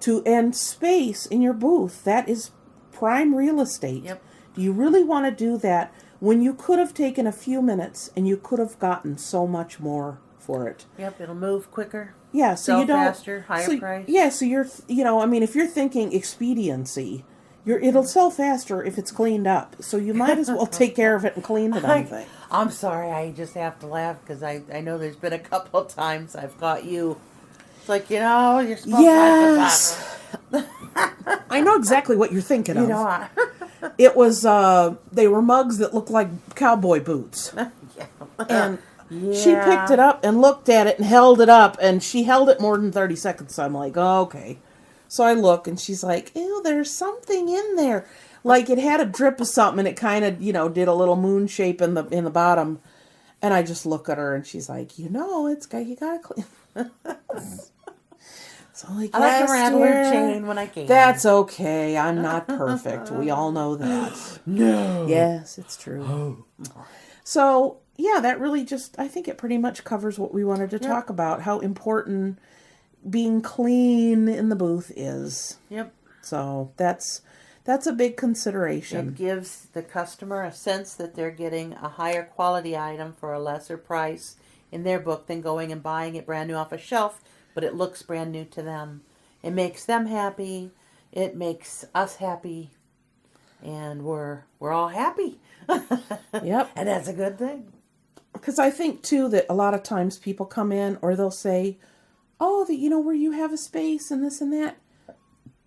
to end space in your booth? That is prime real estate. Yep. Do you really want to do that when you could have taken a few minutes and you could have gotten so much more for it? Yep, it'll move quicker. Yeah, so you don't faster, higher price. Yeah, so you're, if you're thinking expediency, it'll sell faster if it's cleaned up. So you might as well take care of it and clean the damn thing. I'm sorry, I just have to laugh because I know there's been a couple of times I've got you. It's like, you're supposed yes. I know exactly what you're thinking of. It was, they were mugs that looked like cowboy boots. And she picked it up and looked at it and held it up, and she held it more than 30 seconds. So I'm like, oh, okay. So I look, and she's like, ew, there's something in there. Like, it had a drip of something, and it kind of, did a little moon shape in the bottom. And I just look at her, and she's like, you gotta clean. So I'm like, I like to rattle her chain when I can. That's okay. I'm not perfect. We all know that. No. Yes, it's true. So, yeah, that really I think it pretty much covers what we wanted to talk about, how important being clean in the booth is. Yep. So that's a big consideration. It gives the customer a sense that they're getting a higher quality item for a lesser price in their book than going and buying it brand new off a shelf, but it looks brand new to them. It makes them happy. It makes us happy. And we're all happy. Yep. And that's a good thing. Because I think, too, that a lot of times people come in or they'll say, oh, where you have a space and this and that.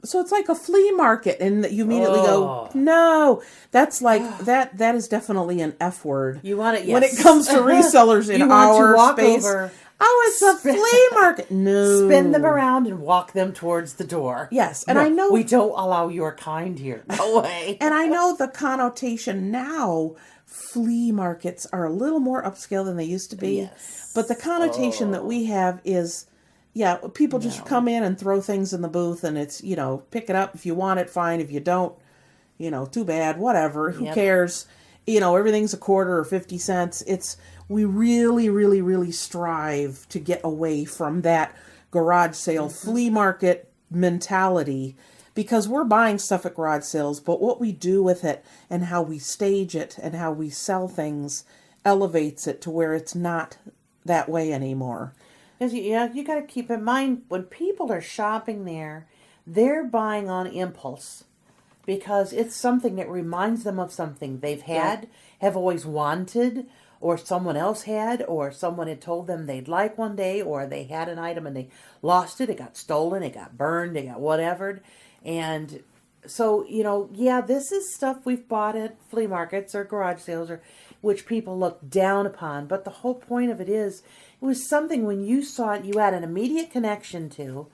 So it's like a flea market, and you immediately go, no, that's like, that is definitely an F word. You want it, yes. When it comes to resellers in our space. Over, oh, it's a flea market. No. Spin them around and walk them towards the door. Yes, and I know. We don't allow your kind here. No way. And I know the connotation now, flea markets are a little more upscale than they used to be. Yes. But the connotation that we have is, people just come in and throw things in the booth, and it's, pick it up if you want it, fine. If you don't, too bad, whatever. Who cares? Everything's a quarter or 50 cents. We really, really, really strive to get away from that garage sale flea market mentality, because we're buying stuff at garage sales, but what we do with it and how we stage it and how we sell things elevates it to where it's not that way anymore. You got to keep in mind, when people are shopping there, they're buying on impulse because it's something that reminds them of something they've had, have always wanted, or someone else had, or someone had told them they'd like one day, or they had an item and they lost it, it got stolen, it got burned, it got whatever. And so, this is stuff we've bought at flea markets or garage sales, or which people look down upon. But the whole point of it is, it was something when you saw it, you had an immediate connection to,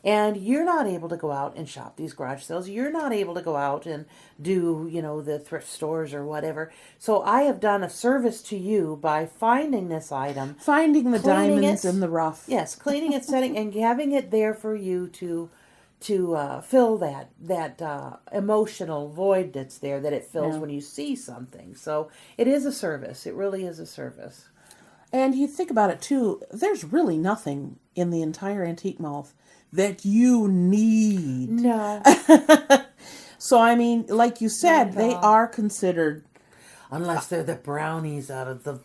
and you're not able to go out and shop these garage sales. You're not able to go out and do, the thrift stores or whatever. So I have done a service to you by finding this item. Finding the diamonds in the rough. Yes, cleaning it, setting, and having it there for you to fill that emotional void that's there, that it fills when you see something. So it is a service. It really is a service. And you think about it, too, there's really nothing in the entire antique mall that you need. No. So, I mean, like you said, they are considered... Unless they're the brownies out of the...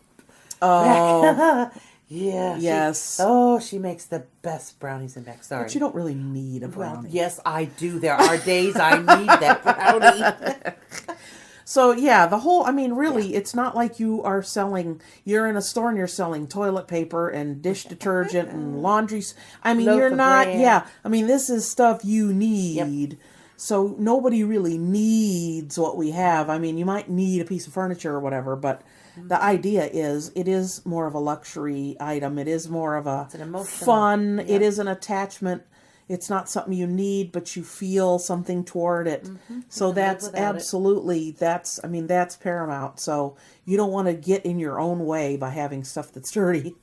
Oh. Yeah. Yes. She makes the best brownies in back. Sorry. But you don't really need a brownie. Well, yes, I do. There are days I need that brownie. So, really, it's not like you're in a store and you're selling toilet paper and dish detergent and laundry. I mean, you're not, this is stuff you need. Yep. So nobody really needs what we have. I mean, you might need a piece of furniture or whatever, but the idea is it is more of a luxury item. It is more of a fun. Yep. It is an attachment. It's not something you need, but you feel something toward it. Mm-hmm. So that's absolutely, that's paramount. So you don't want to get in your own way by having stuff that's dirty.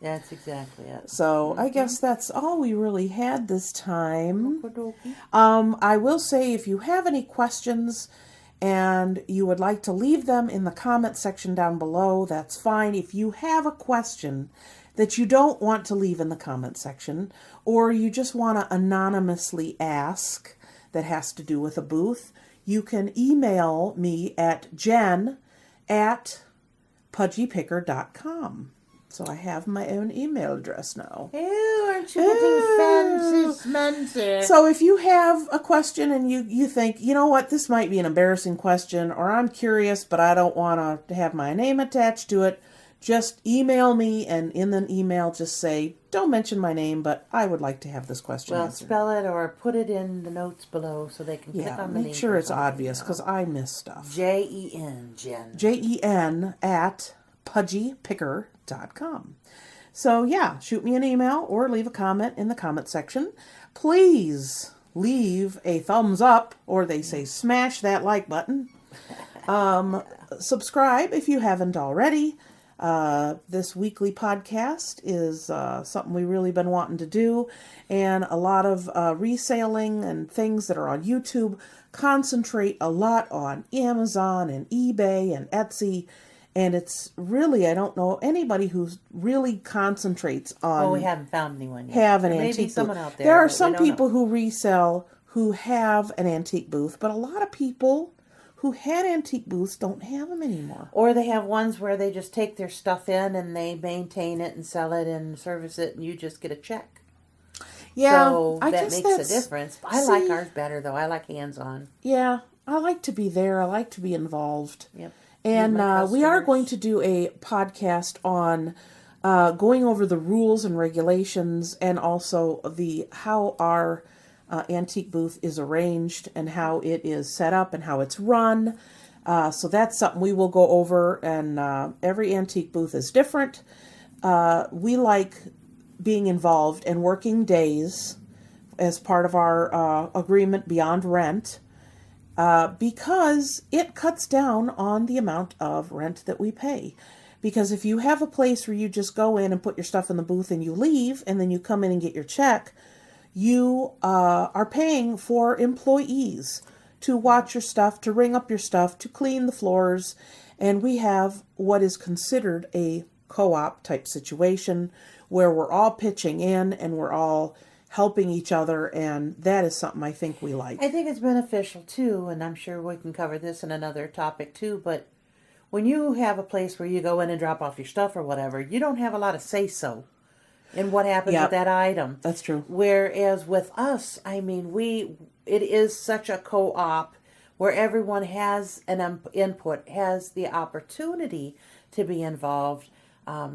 That's exactly it. So I guess that's all we really had this time. I will say, if you have any questions and you would like to leave them in the comment section down below, that's fine. If you have a question that you don't want to leave in the comment section, or you just want to anonymously ask that has to do with a booth, you can email me at jen@pudgypicker.com. So I have my own email address now. Ew, aren't you getting fancy schmancy? So if you have a question and you think, you know what, this might be an embarrassing question, or I'm curious, but I don't want to have my name attached to it, just email me, and in the email just say, don't mention my name, but I would like to have this question answered. Spell it or put it in the notes below so they can click on the link. Make sure it's obvious, because I miss stuff. Jen. Jen at pudgypicker.com. So yeah, shoot me an email or leave a comment in the comment section. Please leave a thumbs up, or they say smash that like button. Subscribe if you haven't already. This weekly podcast is something we've really been wanting to do, and a lot of reselling and things that are on YouTube concentrate a lot on Amazon and eBay and Etsy, and it's really, I don't know anybody who really concentrates on. Well, we haven't found anyone yet. Have an there antique may be booth. someone out there. There are some people who resell who have an antique booth, but a lot of people who had antique booths don't have them anymore. Or they have ones where they just take their stuff in and they maintain it and sell it and service it, and you just get a check. Yeah, so I that guess makes a difference. I like ours better, though. I like hands-on. Yeah, I like to be there. I like to be involved. Yep. And we are going to do a podcast on going over the rules and regulations, and also how our antique booth is arranged and how it is set up and how it's run. So that's something we will go over, and every antique booth is different. We like being involved and working days as part of our agreement beyond rent, because it cuts down on the amount of rent that we pay. Because if you have a place where you just go in and put your stuff in the booth and you leave, and then you come in and get your check, you are paying for employees to watch your stuff, to ring up your stuff, to clean the floors. And we have what is considered a co-op type situation where we're all pitching in and we're all helping each other. And that is something I think we like. I think it's beneficial too, and I'm sure we can cover this in another topic too, but when you have a place where you go in and drop off your stuff or whatever, you don't have a lot of say-so in what happens with that item. That's true. Whereas with us, I mean, it is such a co-op where everyone has an input, has the opportunity to be involved,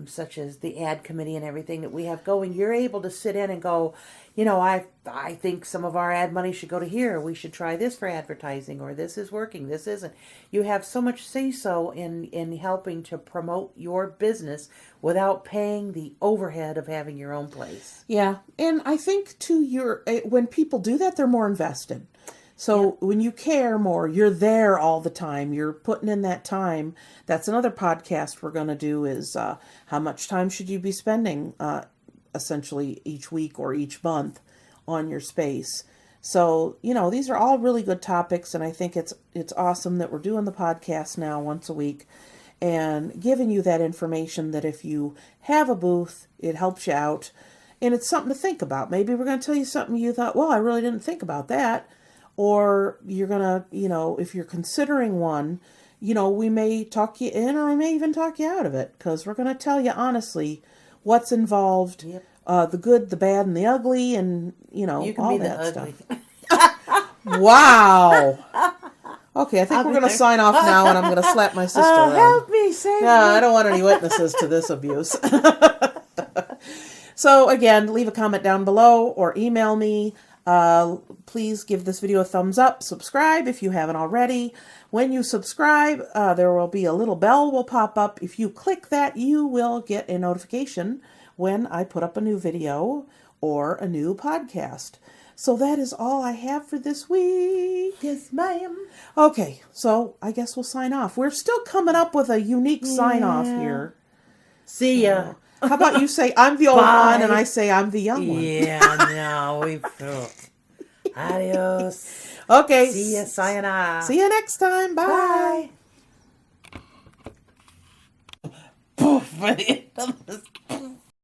such as the ad committee and everything that we have going. You're able to sit in and go, I think some of our ad money should go to here. We should try this for advertising, or this is working, this isn't. You have so much say-so in helping to promote your business without paying the overhead of having your own place. Yeah, and I think too, when people do that, they're more invested. So when you care more, you're there all the time. You're putting in that time. That's another podcast we're going to do, is how much time should you be spending essentially each week or each month on your space. So, these are all really good topics, and I think it's awesome that we're doing the podcast now once a week and giving you that information that if you have a booth, it helps you out. And it's something to think about. Maybe we're going to tell you something you thought, well, I really didn't think about that. Or you're going to, if you're considering one, we may talk you in, or we may even talk you out of it, because we're going to tell you honestly what's involved, the good, the bad, and the ugly, and, you can all be that the ugly stuff. Wow. Okay, I think we're going to sign off now, and I'm going to slap my sister around. Help me, save me. I don't want any witnesses to this abuse. So, again, leave a comment down below or email me. Please give this video a thumbs up. Subscribe if you haven't already. When you subscribe, there will be a little bell will pop up. If you click that, you will get a notification when I put up a new video or a new podcast. So that is all I have for this week. Yes, ma'am. Okay, so I guess we'll sign off. We're still coming up with a unique sign off here. See ya. How about you say I'm the old one and I say I'm the young one? Yeah, no, we Adios. Okay. See ya, sayonara. See you next time. Bye. Bye.